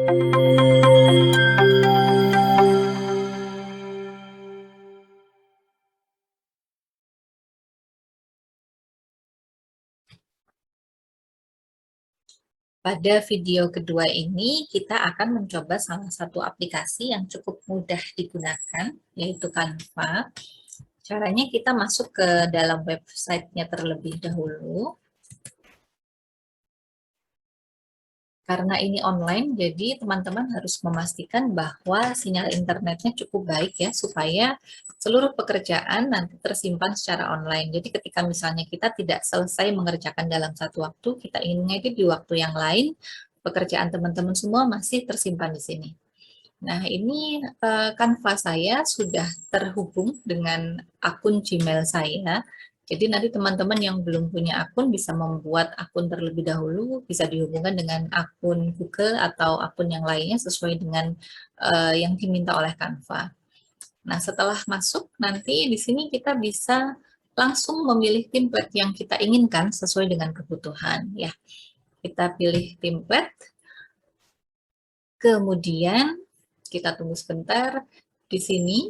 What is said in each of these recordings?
Pada video kedua ini, kita akan mencoba salah satu aplikasi yang cukup mudah digunakan, yaitu Canva. Caranya kita masuk ke dalam websitenya terlebih dahulu. Karena ini online, jadi teman-teman harus memastikan bahwa sinyal internetnya cukup baik ya, supaya seluruh pekerjaan nanti tersimpan secara online. Jadi ketika misalnya kita tidak selesai mengerjakan dalam satu waktu, kita ingin ngedit di waktu yang lain, pekerjaan teman-teman semua masih tersimpan di sini. Nah, ini Canva saya sudah terhubung dengan akun Gmail saya. Jadi nanti teman-teman yang belum punya akun bisa membuat akun terlebih dahulu, bisa dihubungkan dengan akun Google atau akun yang lainnya sesuai dengan yang diminta oleh Canva. Nah, setelah masuk, nanti di sini kita bisa langsung memilih template yang kita inginkan sesuai dengan kebutuhan. Ya, kita pilih template, kemudian kita tunggu sebentar. Di sini,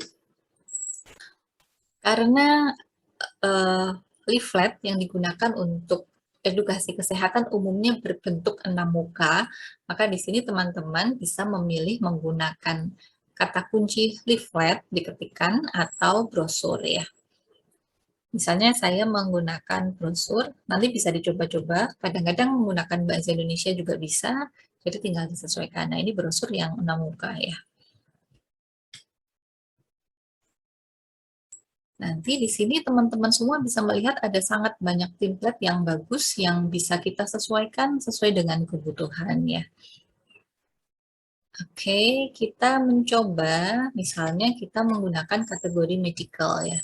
karena leaflet yang digunakan untuk edukasi kesehatan umumnya berbentuk 6 muka, maka di sini teman-teman bisa memilih menggunakan kata kunci leaflet diketikkan atau brosur ya. Misalnya saya menggunakan brosur, nanti bisa dicoba-coba, kadang-kadang menggunakan bahasa Indonesia juga bisa, jadi tinggal disesuaikan. Nah, ini brosur yang 6 muka ya. Nanti di sini teman-teman semua bisa melihat ada sangat banyak template yang bagus yang bisa kita sesuaikan sesuai dengan kebutuhan ya. Oke, kita mencoba misalnya kita menggunakan kategori medical ya.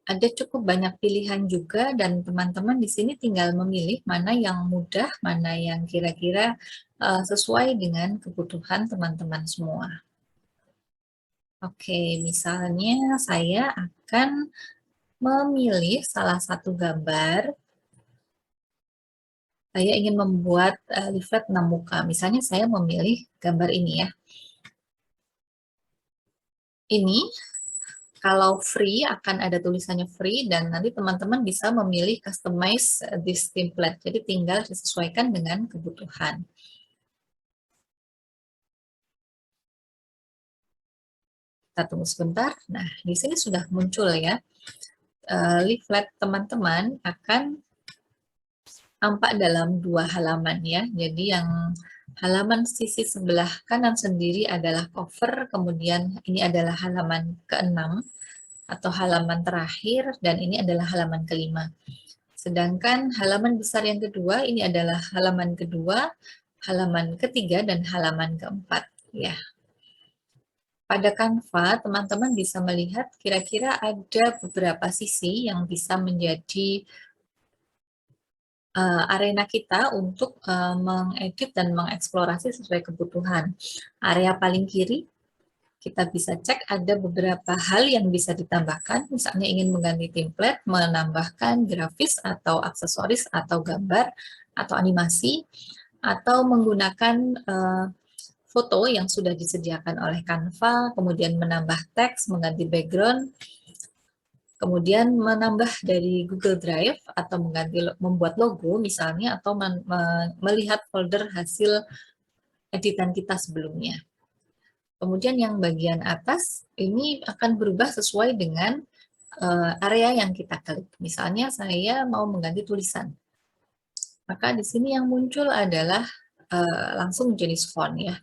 Ada cukup banyak pilihan juga dan teman-teman di sini tinggal memilih mana yang mudah, mana yang kira-kira sesuai dengan kebutuhan teman-teman semua. Oke, misalnya saya akan memilih salah satu gambar. Saya ingin membuat leaflet 6 muka. Misalnya saya memilih gambar ini ya. Ini kalau free akan ada tulisannya free dan nanti teman-teman bisa memilih customize this template. Jadi tinggal disesuaikan dengan kebutuhan. Kita tunggu sebentar. Nah, di sini sudah muncul ya. Leaflet teman-teman akan nampak dalam 2 halaman ya. Jadi yang halaman sisi sebelah kanan sendiri adalah cover, kemudian ini adalah halaman ke-6 atau halaman terakhir, dan ini adalah halaman kelima. Sedangkan halaman besar yang kedua, ini adalah halaman kedua, halaman ketiga, dan halaman keempat. Ya. Pada Canva, teman-teman bisa melihat kira-kira ada beberapa sisi yang bisa menjadi arena kita untuk mengedit dan mengeksplorasi sesuai kebutuhan. Area paling kiri, kita bisa cek ada beberapa hal yang bisa ditambahkan, misalnya ingin mengganti template, menambahkan grafis atau aksesoris atau gambar atau animasi, atau menggunakan foto yang sudah disediakan oleh Canva, kemudian menambah teks, mengganti background, kemudian menambah dari Google Drive atau membuat logo misalnya, atau melihat folder hasil editan kita sebelumnya. Kemudian yang bagian atas ini akan berubah sesuai dengan area yang kita klik. Misalnya saya mau mengganti tulisan. Maka di sini yang muncul adalah langsung jenis font ya.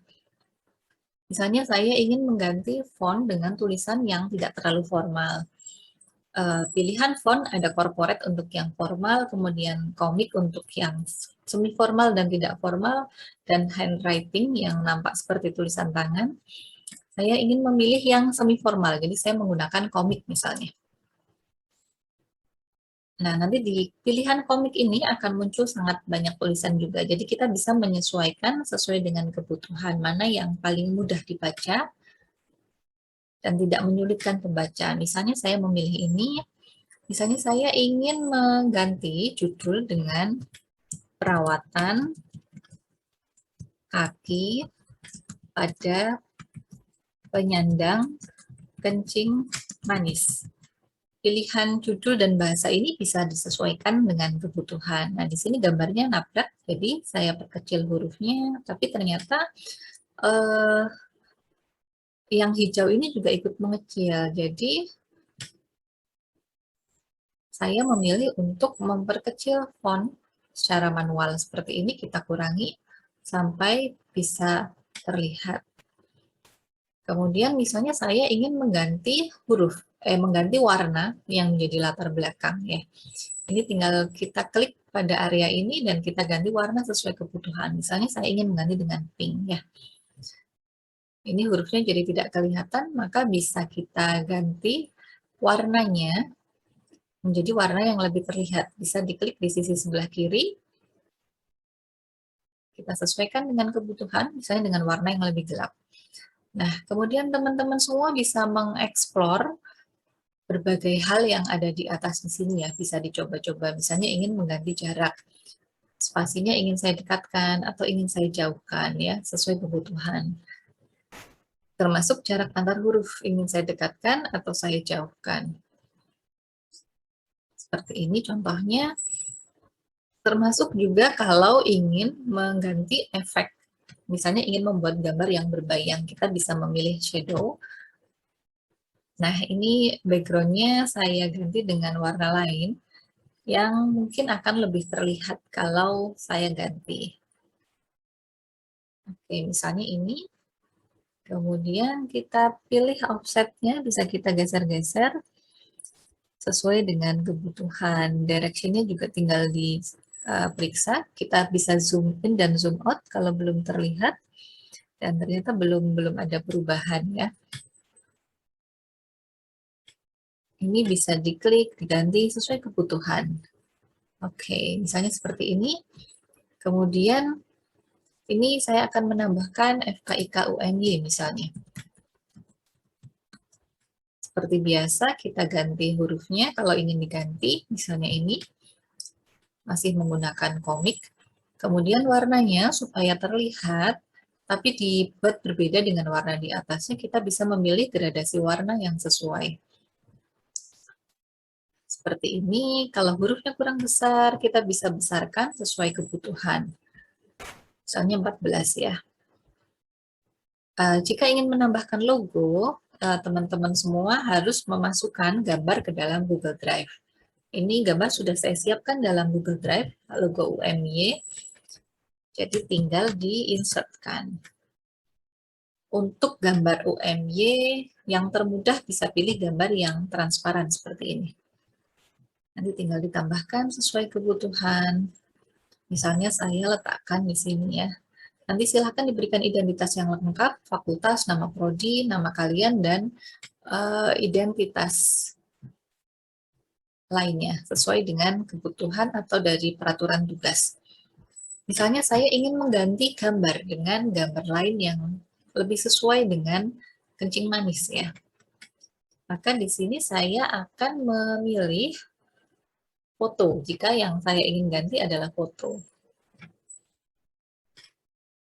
Misalnya saya ingin mengganti font dengan tulisan yang tidak terlalu formal. Pilihan font ada corporate untuk yang formal, kemudian komik untuk yang semi formal dan tidak formal, dan handwriting yang nampak seperti tulisan tangan. Saya ingin memilih yang semi formal, jadi saya menggunakan komik misalnya. Nah, nanti di pilihan komik ini akan muncul sangat banyak tulisan juga. Jadi kita bisa menyesuaikan sesuai dengan kebutuhan mana yang paling mudah dibaca dan tidak menyulitkan pembaca. Misalnya saya memilih ini, misalnya saya ingin mengganti judul dengan perawatan kaki pada penyandang kencing manis. Pilihan judul dan bahasa ini bisa disesuaikan dengan kebutuhan. Nah, di sini gambarnya nabrak, jadi saya perkecil hurufnya, tapi ternyata yang hijau ini juga ikut mengecil. Jadi, saya memilih untuk memperkecil font secara manual. Seperti ini kita kurangi sampai bisa terlihat. Kemudian misalnya saya ingin mengganti mengganti warna yang menjadi latar belakang ya. Ini tinggal kita klik pada area ini dan kita ganti warna sesuai kebutuhan. Misalnya saya ingin mengganti dengan pink ya. Ini hurufnya jadi tidak kelihatan, maka bisa kita ganti warnanya menjadi warna yang lebih terlihat. Bisa diklik di sisi sebelah kiri, kita sesuaikan dengan kebutuhan, misalnya dengan warna yang lebih gelap. Nah, kemudian teman-teman semua bisa mengeksplor berbagai hal yang ada di atas di sini ya, bisa dicoba-coba. Misalnya ingin mengganti jarak, spasinya ingin saya dekatkan atau ingin saya jauhkan ya, sesuai kebutuhan. Termasuk jarak antar huruf, ingin saya dekatkan atau saya jauhkan. Seperti ini contohnya. Termasuk juga kalau ingin mengganti efek. Misalnya ingin membuat gambar yang berbayang, kita bisa memilih shadow. Nah, ini background-nya saya ganti dengan warna lain yang mungkin akan lebih terlihat kalau saya ganti. Oke, misalnya ini. Kemudian kita pilih offset-nya, bisa kita geser-geser sesuai dengan kebutuhan. Direction-nya juga tinggal diperiksa. Kita bisa zoom in dan zoom out kalau belum terlihat. Dan ternyata belum ada perubahan ya. Ini bisa diklik, diganti sesuai kebutuhan. Oke, misalnya seperti ini. Kemudian ini saya akan menambahkan FKIK-UNY misalnya. Seperti biasa kita ganti hurufnya kalau ingin diganti, misalnya ini masih menggunakan komik. Kemudian warnanya supaya terlihat tapi dibuat berbeda dengan warna di atasnya, kita bisa memilih gradasi warna yang sesuai. Seperti ini, kalau hurufnya kurang besar, kita bisa besarkan sesuai kebutuhan. Misalnya 14 ya. Jika ingin menambahkan logo, teman-teman semua harus memasukkan gambar ke dalam Google Drive. Ini gambar sudah saya siapkan dalam Google Drive, logo UMY, jadi tinggal diinsertkan. Untuk gambar UMY, yang termudah bisa pilih gambar yang transparan seperti ini. Nanti tinggal ditambahkan sesuai kebutuhan. Misalnya saya letakkan di sini ya. Nanti silakan diberikan identitas yang lengkap, fakultas, nama prodi, nama kalian, dan identitas lainnya sesuai dengan kebutuhan atau dari peraturan tugas. Misalnya saya ingin mengganti gambar dengan gambar lain yang lebih sesuai dengan kencing manis ya. Maka di sini saya akan memilih foto jika yang saya ingin ganti adalah foto.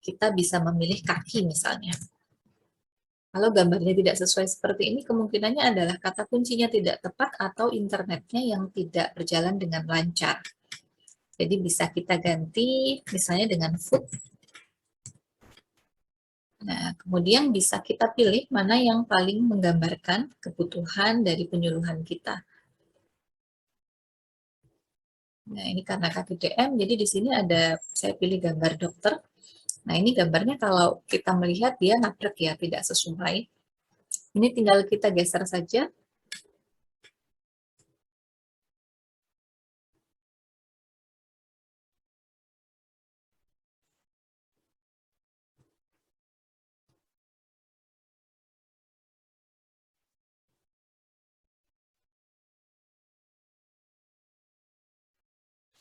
Kita bisa memilih kaki misalnya. Kalau gambarnya tidak sesuai seperti ini, kemungkinannya adalah kata kuncinya tidak tepat atau internetnya yang tidak berjalan dengan lancar. Jadi bisa kita ganti misalnya dengan foot. Nah, kemudian bisa kita pilih mana yang paling menggambarkan kebutuhan dari penyuluhan kita. Nah, ini karena KTDM, jadi di sini ada, saya pilih gambar dokter. Nah, ini gambarnya kalau kita melihat dia nabrek ya, tidak sesuai. Ini tinggal kita geser saja.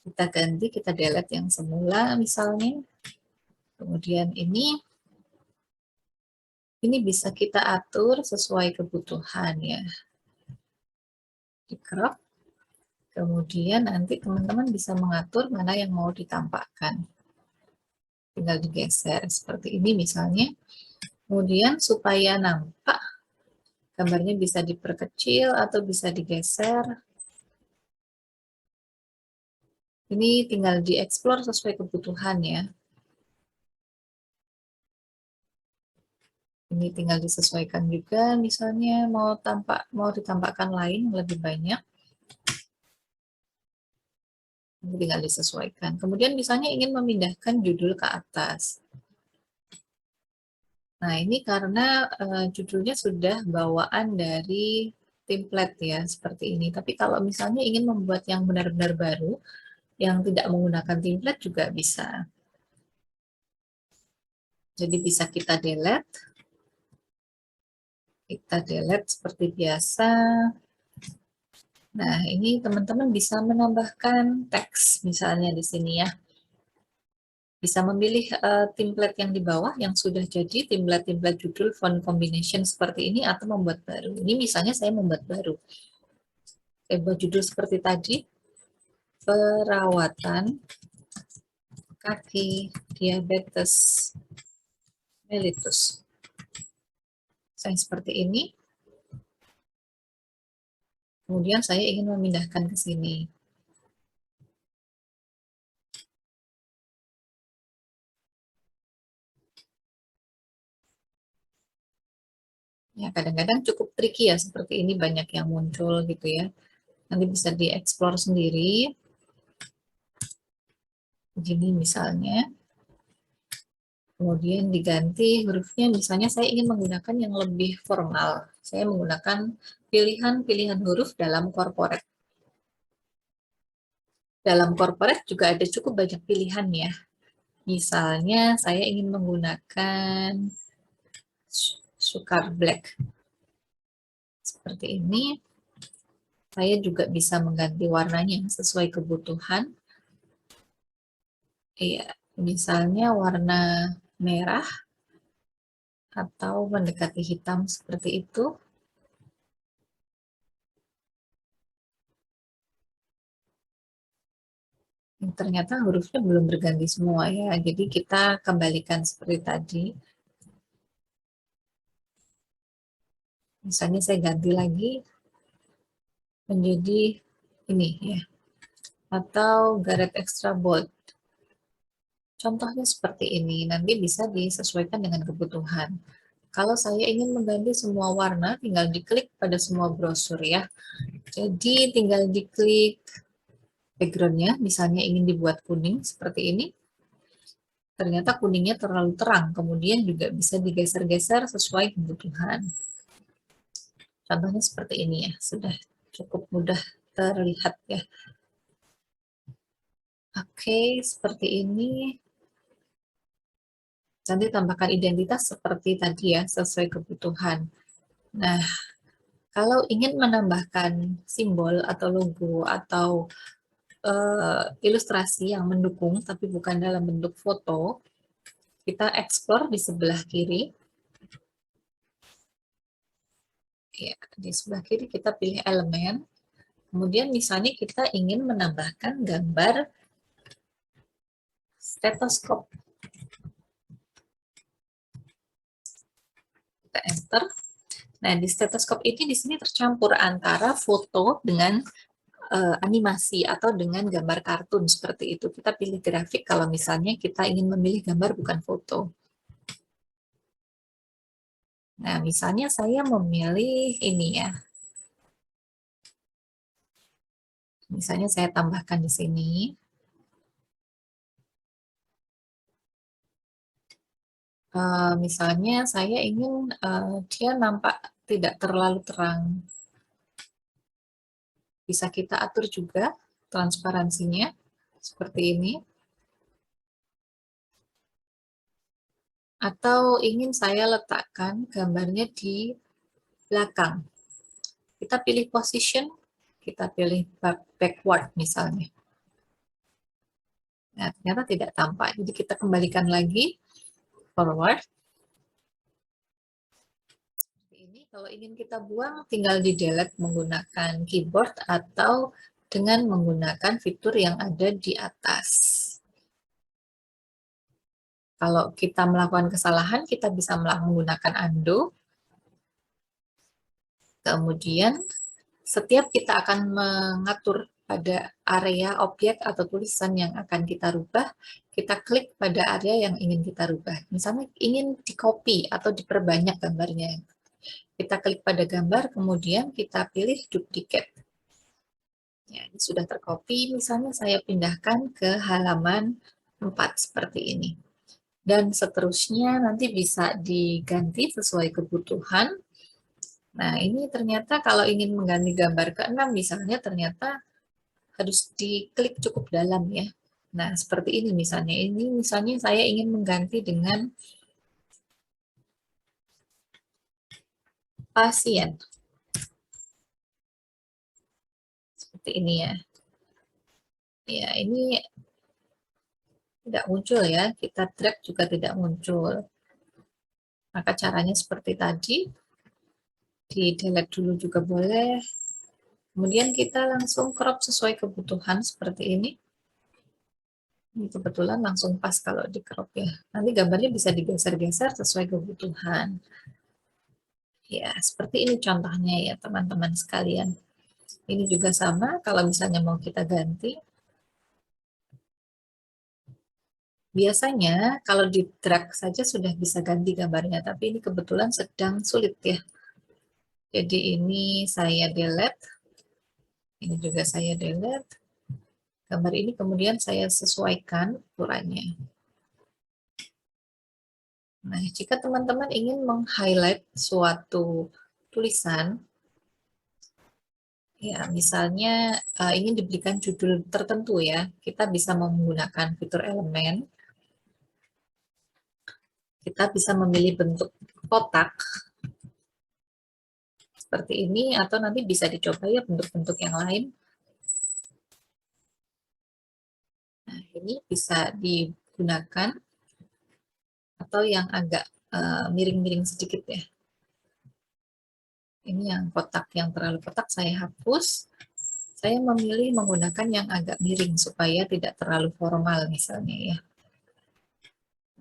Kita ganti, kita delete yang semula misalnya. Kemudian ini bisa kita atur sesuai kebutuhan ya. Di crop. Kemudian nanti teman-teman bisa mengatur mana yang mau ditampakkan. tinggal digeser seperti ini misalnya. Kemudian supaya nampak, gambarnya bisa diperkecil atau bisa digeser. Ini tinggal dieksplor sesuai kebutuhan ya. Ini tinggal disesuaikan juga, misalnya mau ditampakkan lain yang lebih banyak. Ini tinggal disesuaikan. Kemudian misalnya ingin memindahkan judul ke atas. Nah, ini karena judulnya sudah bawaan dari template ya, seperti ini. Tapi kalau misalnya ingin membuat yang benar-benar baru, yang tidak menggunakan template juga bisa. Jadi bisa kita delete. Kita delete seperti biasa. Nah, ini teman-teman bisa menambahkan teks misalnya di sini ya. Bisa memilih template yang di bawah yang sudah jadi, template judul font combination seperti ini, atau membuat baru. Ini misalnya saya membuat baru. Saya buat judul seperti tadi, perawatan kaki diabetes mellitus. Saya seperti ini. Kemudian saya ingin memindahkan ke sini. Ya, kadang-kadang cukup tricky ya, seperti ini banyak yang muncul gitu ya. Nanti bisa dieksplor sendiri. Begini misalnya. Kemudian diganti hurufnya, misalnya saya ingin menggunakan yang lebih formal. Saya menggunakan pilihan-pilihan huruf dalam corporate. Dalam corporate juga ada cukup banyak pilihan ya. Misalnya saya ingin menggunakan sukar black. Seperti ini. Saya juga bisa mengganti warnanya sesuai kebutuhan. Iya, misalnya warna merah atau mendekati hitam seperti itu. Ternyata hurufnya belum berganti semua ya, jadi kita kembalikan seperti tadi. Misalnya saya ganti lagi menjadi ini ya, atau garet extra bold. Contohnya seperti ini, nanti bisa disesuaikan dengan kebutuhan. Kalau saya ingin mengganti semua warna, tinggal diklik pada semua brosur ya. Jadi tinggal diklik background-nya, misalnya ingin dibuat kuning seperti ini. Ternyata kuningnya terlalu terang, kemudian juga bisa digeser-geser sesuai kebutuhan. Contohnya seperti ini ya, sudah cukup mudah terlihat ya. Oke, seperti ini. Nanti tambahkan identitas seperti tadi ya, sesuai kebutuhan. Nah, kalau ingin menambahkan simbol atau logo atau ilustrasi yang mendukung tapi bukan dalam bentuk foto, kita explore di sebelah kiri. Ya, di sebelah kiri kita pilih elemen. Kemudian misalnya kita ingin menambahkan gambar stetoskop. Kita enter. Nah, di stetoskop ini di sini tercampur antara foto dengan animasi atau dengan gambar kartun seperti itu. Kita pilih grafik kalau misalnya kita ingin memilih gambar bukan foto. Nah, misalnya saya memilih ini ya. Misalnya saya tambahkan di sini. Misalnya saya ingin dia nampak tidak terlalu terang. Bisa kita atur juga transparansinya seperti ini. Atau ingin saya letakkan gambarnya di belakang. Kita pilih position, kita pilih backward misalnya. Nah, ternyata tidak tampak. Jadi kita kembalikan lagi forward. Ini kalau ingin kita buang, tinggal di delete menggunakan keyboard atau dengan menggunakan fitur yang ada di atas. Kalau kita melakukan kesalahan, kita bisa menggunakan undo. Kemudian, setiap kita akan mengatur pada area objek atau tulisan yang akan kita rubah, kita klik pada area yang ingin kita rubah. Misalnya ingin di-copy atau diperbanyak gambarnya. Kita klik pada gambar, kemudian kita pilih duplicate. Ya, ini sudah tercopy, misalnya saya pindahkan ke halaman 4 seperti ini. Dan seterusnya nanti bisa diganti sesuai kebutuhan. Nah, ini ternyata kalau ingin mengganti gambar ke-6 misalnya, ternyata harus diklik cukup dalam ya. Nah, seperti ini misalnya. Ini misalnya saya ingin mengganti dengan pasien. Seperti ini ya. Ya, ini tidak muncul ya. Kita drag juga tidak muncul. Maka caranya seperti tadi. Di delete dulu juga boleh. Kemudian kita langsung crop sesuai kebutuhan seperti ini. Ini kebetulan langsung pas kalau di crop ya. Nanti gambarnya bisa digeser-geser sesuai kebutuhan. Ya, seperti ini contohnya ya teman-teman sekalian. Ini juga sama, kalau misalnya mau kita ganti. Biasanya kalau di drag saja sudah bisa ganti gambarnya, tapi ini kebetulan sedang sulit ya. Jadi ini saya delete, ini juga saya delete. Gambar ini kemudian saya sesuaikan ukurannya. Nah, jika teman-teman ingin meng-highlight suatu tulisan, ya misalnya ingin diberikan judul tertentu ya, kita bisa menggunakan fitur elemen. Kita bisa memilih bentuk kotak, seperti ini, atau nanti bisa dicoba ya bentuk-bentuk yang lain. Nah, ini bisa digunakan, atau yang agak miring-miring sedikit ya. Ini yang kotak, yang terlalu kotak saya hapus. Saya memilih menggunakan yang agak miring supaya tidak terlalu formal misalnya ya.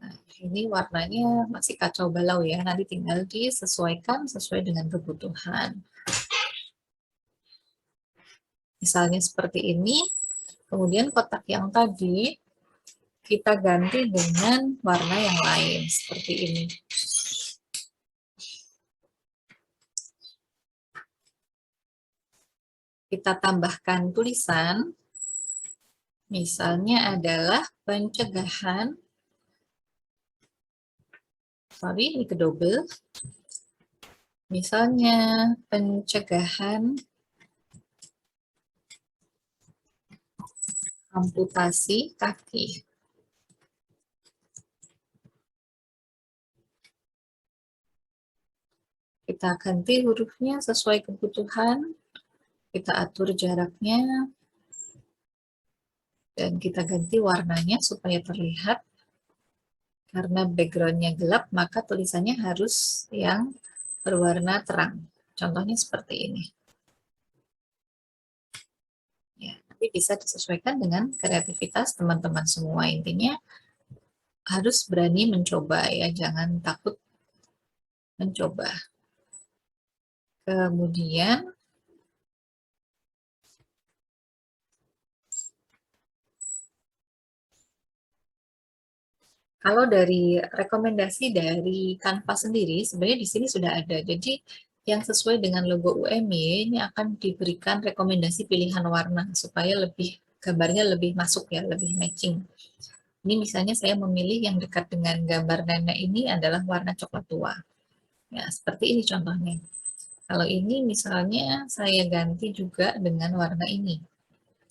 Nah, ini warnanya masih kacau balau ya, nanti tinggal disesuaikan sesuai dengan kebutuhan. Misalnya seperti ini, kemudian kotak yang tadi kita ganti dengan warna yang lain, seperti ini. Kita tambahkan tulisan, misalnya adalah pencegahan, ini kedouble, misalnya pencegahan amputasi kaki. Kita ganti hurufnya sesuai kebutuhan, kita atur jaraknya, dan kita ganti warnanya supaya terlihat. Karena background-nya gelap, maka tulisannya harus yang berwarna terang. Contohnya seperti ini. Ya, nanti bisa disesuaikan dengan kreativitas teman-teman semua. Intinya harus berani mencoba ya, jangan takut mencoba. Kemudian kalau dari rekomendasi dari Canva sendiri, sebenarnya di sini sudah ada. Jadi yang sesuai dengan logo UMY ini akan diberikan rekomendasi pilihan warna supaya lebih gambarnya lebih masuk ya, lebih matching. Ini misalnya saya memilih yang dekat dengan gambar nenek ini adalah warna coklat tua. Ya, seperti ini contohnya. Kalau ini misalnya saya ganti juga dengan warna ini.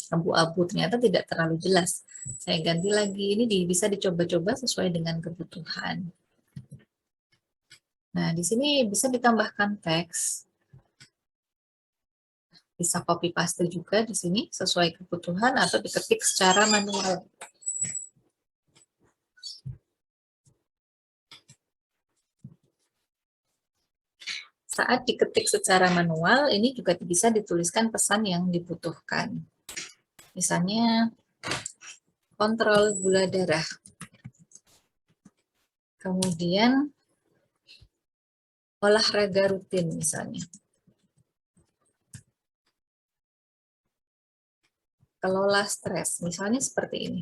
Abu-abu, ternyata tidak terlalu jelas. Saya ganti lagi, ini bisa dicoba-coba sesuai dengan kebutuhan. Nah, di sini bisa ditambahkan teks. Bisa copy paste juga di sini sesuai kebutuhan atau diketik secara manual. Saat diketik secara manual, ini juga bisa dituliskan pesan yang dibutuhkan. Misalnya, kontrol gula darah. Kemudian olahraga rutin misalnya. Kelola stres, misalnya seperti ini.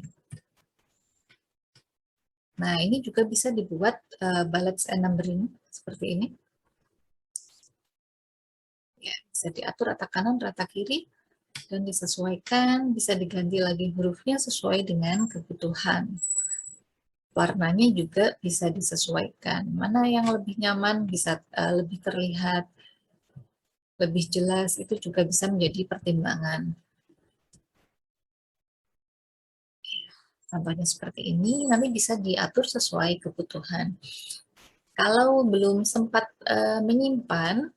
Nah, ini juga bisa dibuat balance and numbering seperti ini. Ya, bisa diatur rata kanan, rata kiri, dan disesuaikan, bisa diganti lagi hurufnya sesuai dengan kebutuhan. Warnanya juga bisa disesuaikan. Mana yang lebih nyaman, bisa lebih terlihat, lebih jelas, itu juga bisa menjadi pertimbangan. Contohnya seperti ini, nanti bisa diatur sesuai kebutuhan. Kalau belum sempat menyimpan,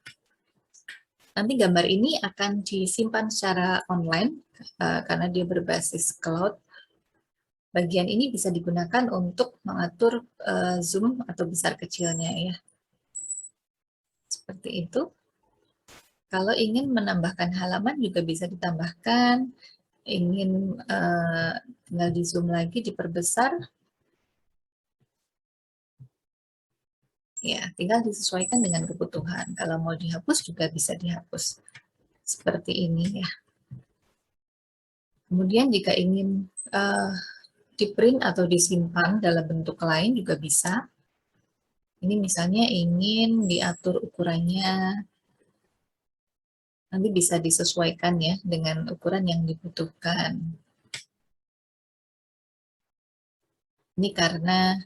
nanti gambar ini akan disimpan secara online karena dia berbasis cloud. Bagian ini bisa digunakan untuk mengatur zoom atau besar kecilnya ya. Seperti itu. Kalau ingin menambahkan halaman juga bisa ditambahkan. Ingin tinggal di zoom lagi, diperbesar. Ya, tinggal disesuaikan dengan kebutuhan. Kalau mau dihapus juga bisa dihapus. Seperti ini ya. Kemudian jika ingin di print atau disimpan dalam bentuk lain juga bisa. Ini misalnya ingin diatur ukurannya, nanti bisa disesuaikan ya dengan ukuran yang dibutuhkan. Ini karena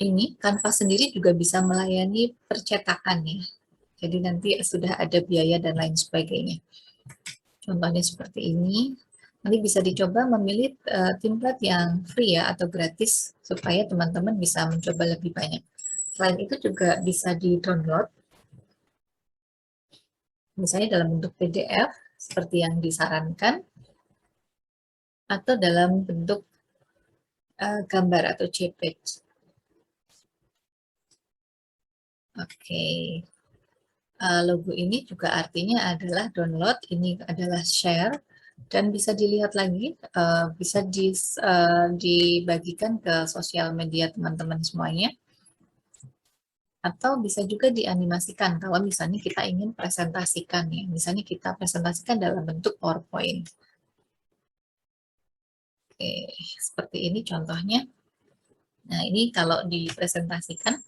ini Canva sendiri juga bisa melayani percetakan ya. Jadi nanti sudah ada biaya dan lain sebagainya. Contohnya seperti ini. Nanti bisa dicoba memilih template yang free ya atau gratis supaya teman-teman bisa mencoba lebih banyak. Selain itu juga bisa di-download misalnya dalam bentuk PDF seperti yang disarankan atau dalam bentuk gambar atau JPEG. Oke. Logo ini juga artinya adalah download, ini adalah share, dan bisa dilihat lagi, bisa dibagikan ke sosial media teman-teman semuanya, atau bisa juga dianimasikan kalau misalnya kita ingin presentasikan ya, misalnya kita presentasikan dalam bentuk PowerPoint. Oke, seperti ini contohnya. Nah, ini kalau dipresentasikan,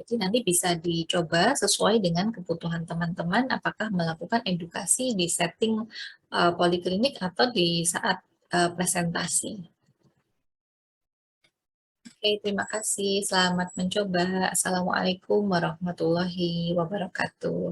jadi nanti bisa dicoba sesuai dengan kebutuhan teman-teman, apakah melakukan edukasi di setting poliklinik atau di saat presentasi. Oke, terima kasih. Selamat mencoba. Assalamualaikum warahmatullahi wabarakatuh.